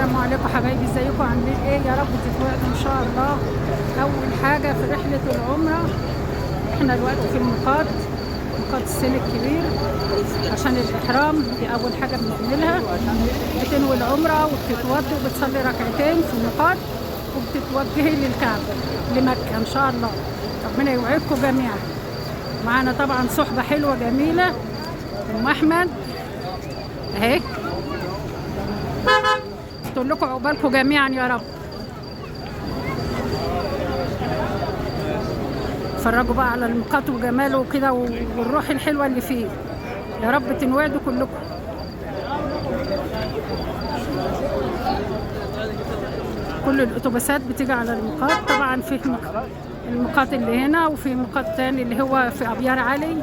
السلام عليكم حبايبي، ازيكم عاملين ايه؟ يا رب تتوعدوا ان شاء الله. اول حاجه في رحله العمره احنا دلوقتي في الميقات السن الكبير عشان الاحرام. دي اول حاجه بنعملها، بتنوي العمره وبتتوضي وبتصلي ركعتين في الميقات وبتتوجهي للكعبه لمكه ان شاء الله. ربنا يوعدكم جميعا. معانا طبعا صحبه حلوه جميله، ام احمد اهي، تقول لكم عقبالكم جميعا يا رب. اتفرجوا بقى على الميقات وجماله وكده والروح الحلوه اللي فيه. يا رب تنوعدوا كلكم. كل الاتوبيسات بتيجي على الميقات. طبعا في الميقات اللي هنا وفي ميقات تاني اللي هو في ابيار علي.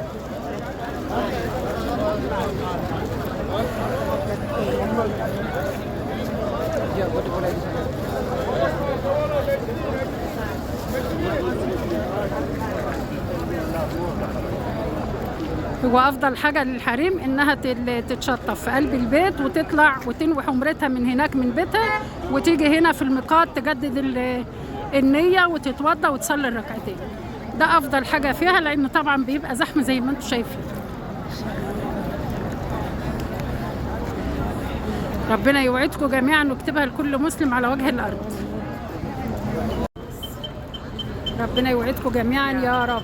هو افضل حاجه للحريم انها تتشطف في قلب البيت وتطلع وتنوي حمرتها من هناك من بيتها وتيجي هنا في الميقات تجدد النيه وتتوضا وتصلي الركعتين. ده افضل حاجه فيها، لان طبعا بيبقى زحمه زي ما انتم شايفين. ربنا يوعدكم جميعا ويكتبها لكل مسلم على وجه الارض. ربنا يوعدكم جميعا يا رب.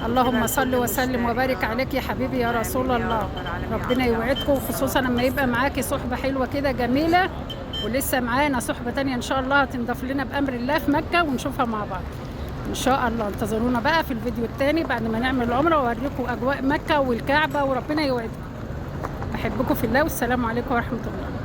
اللهم صل وسلم وبارك عليك يا حبيبي يا رسول الله. ربنا يوعدكم، خصوصا لما يبقى معاكي صحبه حلوه كده جميله، ولسه معانا صحبه تانية ان شاء الله هتنضاف لنا بامر الله في مكه ونشوفها مع بعض ان شاء الله. انتظرونا بقى في الفيديو الثاني بعد ما نعمل العمره واوريكم اجواء مكه والكعبه، وربنا يوعدكم. بحبكم في الله والسلام عليكم ورحمه الله.